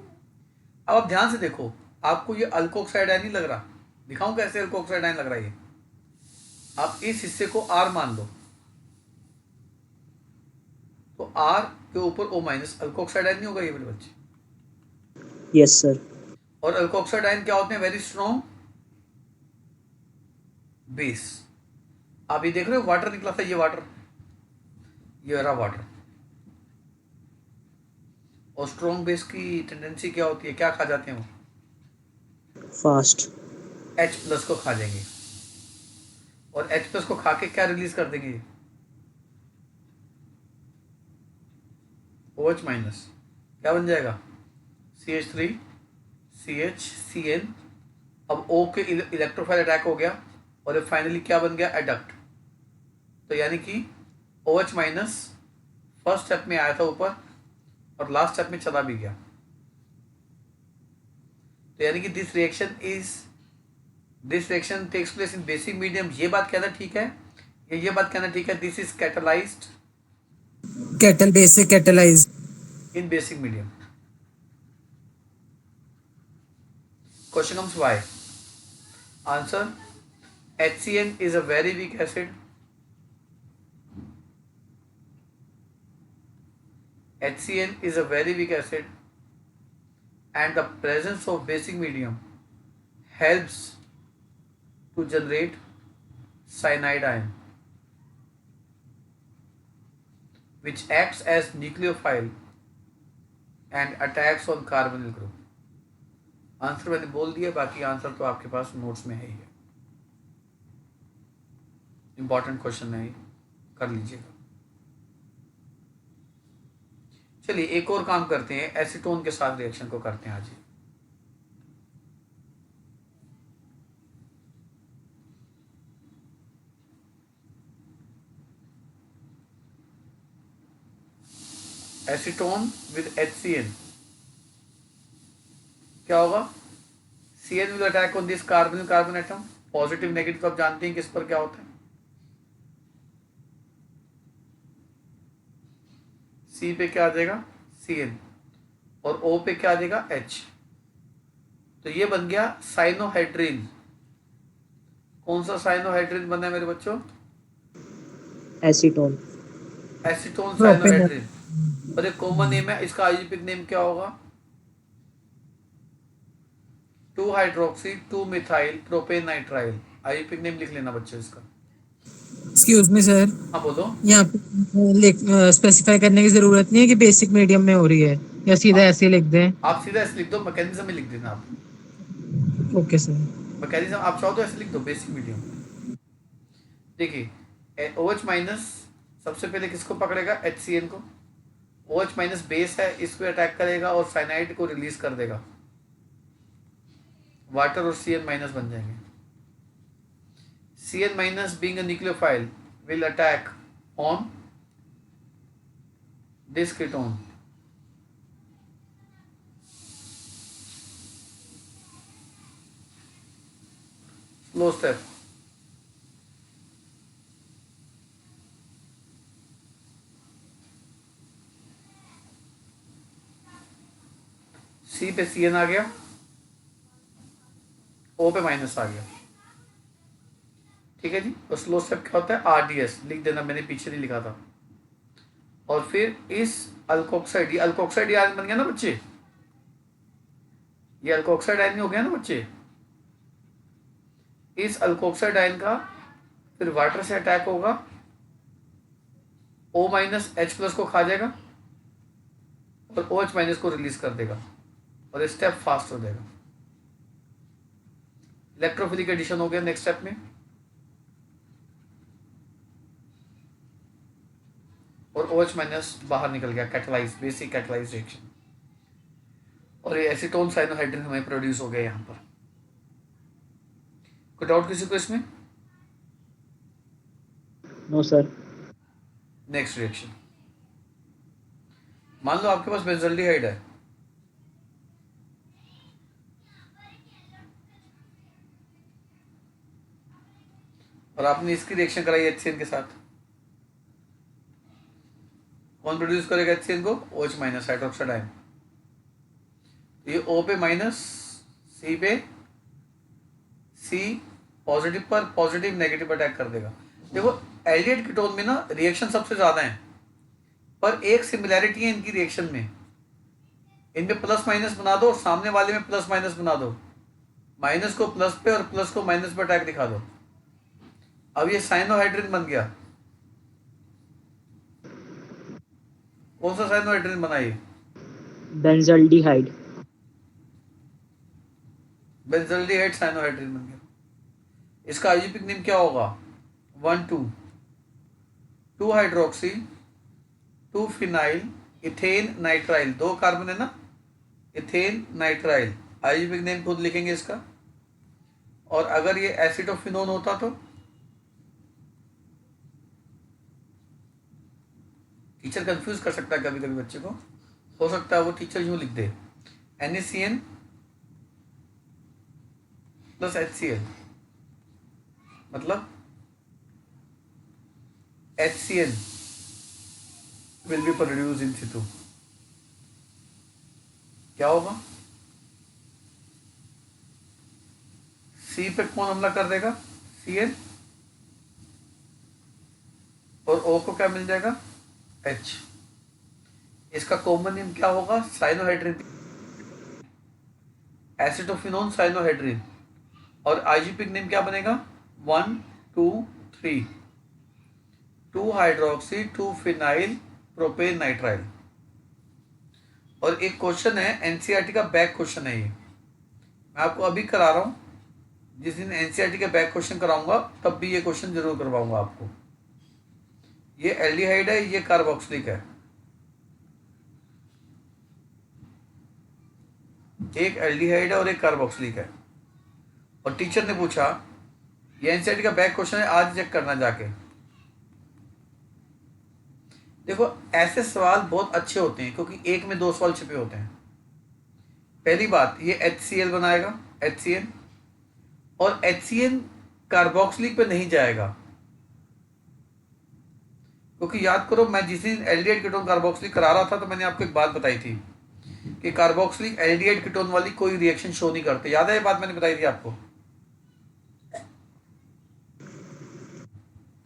अब आप ध्यान से देखो, आपको ये अल्कोक्साइड आयन नहीं लग रहा? दिखाऊं कैसे अल्कोक्साइड आयन लग रहा है ये? आप इस हिस्से को R मान लो, तो R के ऊपर O माइनस अल्कोक्साइड आयन नहीं होगा ये मेरे बच्चे? Yes sir. और अल्कोक्साइड आयन क्या होते हैं? Very strong base. आप ये देख रहे हो वाटर निकला था, ये वाटर, ये रहा वाटर। और स्ट्रॉन्ग बेस की टेंडेंसी क्या होती है, क्या खा जाते हैं वो? फास्ट। H प्लस को खा जाएंगे। और H प्लस को खा के क्या रिलीज कर देंगे? OH माइनस क्या बन जाएगा? CH3 CH CN। अब O के इलेक्ट्रोफाइल अटैक हो गया और ये फाइनली क्या बन गया? एडक्ट। तो यानी कि OH माइनस फर्स्ट स्टेप में आया था ऊपर और लास्ट स्टेप में चला भी गया। तो यानी कि this reaction takes place in basic medium. ये बात कहना ठीक है, ये बात कहना ठीक है, this is catalysed cattle base से catalyse in basic medium. Question comes why? Answer: HCN is a very weak acid. HCN is a very weak acid, and the presence of basic medium helps to generate cyanide ion, which acts as nucleophile and attacks on carbonyl group. Answer मैंने बोल दिया, बाकी आंसर तो आपके पास नोट्स में है ही है। इंपॉर्टेंट क्वेश्चन है, कर लीजिएगा। चलिए एक और काम करते हैं, एसीटोन के साथ रिएक्शन को करते हैं आज। एसीटोन विद HCN क्या होगा? CN will attack on this carbon carbon atom. Positive negative तो आप जानते हैं किस पर क्या होता है? C पे क्या आ जाएगा? CN। और O पे क्या आ जाएगा? H। तो ये बन गया साइनोहाइड्रिन। कौन सा साइनोहाइड्रिन बना है मेरे बच्चों? एसीटोन। Acetone cyanohydrin. और एक कॉमन नेम है इसका, आईयूपीएक नेम क्या होगा? 2-हाइड्रोक्सी 2-मिथाइल प्रोपेन नाइट्राइल। आईयूपीएक नेम लिख लेना बच्चों इसका। एक्सक्यूज मी सर, हाँ बोलो। यहाँ पे स्पेसिफाई करने की जरूरत नहीं है कि बेसिक मीडियम में हो रही है, या सीधा ऐसे ही लिख दें? आप सीधा ऐसे लिख दो, मैकेनिज्म में लिख देना आप। Okay sir. मैकेनिज्म आप चाहो तो ऐसे लिख दो, बेसिक मीडियम। देखिए OH माइनस सबसे पहले किसको पकड़ेगा? HCN को। OH माइनस बेस है, इस पे अटैक करेगा और साइनाइड को रिलीज कर देगा। वाटर और सी एन माइनस बन जाएंगे। C N minus being a nucleophile will attack on this ketone. Slow step, C पे सी एन आ गया, ओ पे माइनस आ गया, ठीक है जी। और स्लो स्टेप क्या होता है, आर डी एस लिख देना, मैंने पीछे नहीं लिखा था। और फिर इस अल्कोक्साइड, ये अल्कोक्साइड आयन बन गया ना बच्चे, ये अल्कोक्साइड आयन हो गया ना बच्चे। इस अल्कोक्साइड आयन का फिर वाटर से अटैक होगा, O माइनस H प्लस को खा जाएगा और OH माइनस को रिलीज कर देगा और स्टेप फास्ट हो जाएगा। इलेक्ट्रोफिलिक एडिशन हो गया नेक्स्ट स्टेप में, और OH माइनस बाहर निकल गया, कैटलाइज, बेसिक कैटलाइज रिएक्शन, और ये एसीटोन साइनोहाइड्रिन हमें प्रोड्यूस हो गया यहाँ पर। कोई डाउट किसी को इसमें? No sir. नेक्स्ट रिएक्शन, मान लो आपके पास बेंजल्डिहाइड है, और आपने इसकी रिएक्शन कराई HCN के साथ। कौन प्रोड्यूस करेगा HCN को? OH minus hydroxide ion. ये O पे माइनस, C पे, C पॉजिटिव पर पॉजिटिव नेगेटिव अटैक कर देगा। देखो एल्डिहाइड कीटोन में ना रिएक्शन सबसे ज्यादा है, पर एक सिमिलैरिटी है इनकी रिएक्शन में, इनमें प्लस माइनस बना दो और सामने वाले में प्लस माइनस बना दो, माइनस को प्लस पे और प्लस को माइनस पे अटैक दिखा दो। अब ये साइनोहाइड्रिन बन गया। कौन सा साइनोहाइड्रिन बना ये? बेंजल्डिहाइड। बेंजल्डिहाइड साइनोहाइड्रिन बन गया। इसका आईयूपीएक नेम क्या होगा? 1,2 hydroxy 2 phenyl ethane nitrile, 2 carbon है ना, इथेन नाइट्राइल। आईयूपीएक नेम खुद लिखेंगे इसका। और अगर ये एसिटोफिनोन होता तो टीचर कंफ्यूज कर सकता है कभी कभी बच्चे को, हो सकता है वो टीचर यूं लिख दे NaCN प्लस HCl, मतलब HCl will be produce in situ. क्या होगा? C पे कौन हमला कर देगा? Cl, और O को क्या मिल जाएगा? H। इसका कॉमन नेम क्या होगा? Cyanohydrin, acetophenone cyanohydrin. और आईयूपीएक नेम क्या बनेगा? 1 2 3 2 हाइड्रोक्सी 2 फिनाइल प्रोपेन नाइट्राइल। और एक क्वेश्चन है एनसीईआरटी का बैक क्वेश्चन है, ये मैं आपको अभी करा रहा हूं, जिस दिन एनसीईआरटी का बैक क्वेश्चन कराऊंगा तब भी ये क्वेश्चन जरूर करवाऊंगा आपको। ये एल्डिहाइड है, ये कार्बोक्सिलिक है, एक एल्डिहाइड है और एक कार्बोक्सिलिक है। और टीचर ने पूछा, ये एनसीईआरटी का बैक क्वेश्चन है, आज चेक करना जाके। देखो ऐसे सवाल बहुत अच्छे होते हैं क्योंकि एक में 2 सवाल छिपे होते हैं। पहली बात, ये HCl बनाएगा, HCN, और HCN कार्बोक्सिलिक पे नहीं जाएगा, क्योंकि याद करो मैं जिस दिन एल्डिहाइड कीटोन कार्बोक्सिलिक करा रहा था तो मैंने आपको एक बात बताई थी कि कार्बोक्सिलिक एल्डिहाइड कीटोन वाली कोई रिएक्शन शो नहीं करते। याद है ये बात मैंने बताई थी आपको?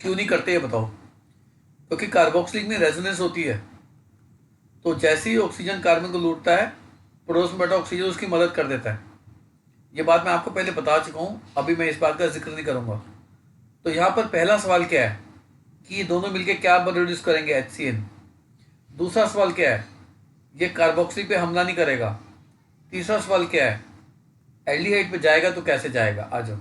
क्यों नहीं करते ये बताओ? क्योंकि कार्बोक्सिलिक में रेजोनेंस होती है, तो जैसे ही ऑक्सीजन कार्बन को लूटता है, पड़ोस में बैठा ऑक्सीजन उसकी मदद कर देता है। ये बात मैं आपको पहले बता चुका हूं, अभी मैं इस बात का जिक्र नहीं करूंगा। तो यहाँ पर पहला सवाल क्या है कि ये दोनों मिलकर क्या प्रोड्यूस करेंगे? HCN। दूसरा सवाल क्या है? ये कार्बोक्सिलिक पे हमला नहीं करेगा। तीसरा सवाल क्या है? एल्डिहाइड पे जाएगा तो कैसे जाएगा? आ जाओ।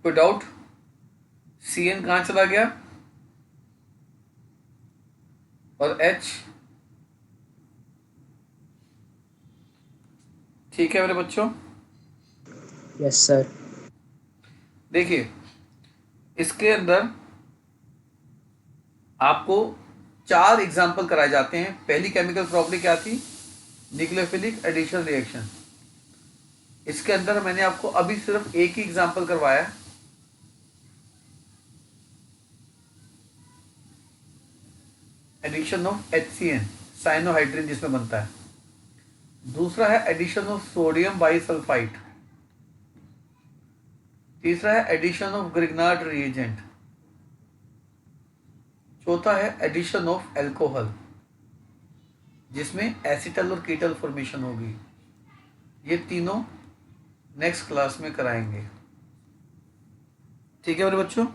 कोई डाउट? CN कहाँ चला गया और H? ठीक है मेरे बच्चों, यस सर। देखिए इसके अंदर आपको 4 एग्जाम्पल कराए जाते हैं। पहली केमिकल प्रॉपर्टी क्या थी? Nucleophilic addition reaction. इसके अंदर मैंने आपको अभी सिर्फ एक ही एग्जाम्पल करवाया है, एडिशन ऑफ HCN साइनोहाइड्रिन जिसमें बनता है। दूसरा है एडिशन ऑफ सोडियम बाइसल्फाइड। तीसरा है एडिशन ऑफ ग्रिग्नार्ड रिएजेंट। चौथा है एडिशन ऑफ एल्कोहल जिसमें एसिटल और कीटल फॉर्मेशन होगी। ये तीनों नेक्स्ट क्लास में कराएंगे। ठीक है मेरे बच्चों।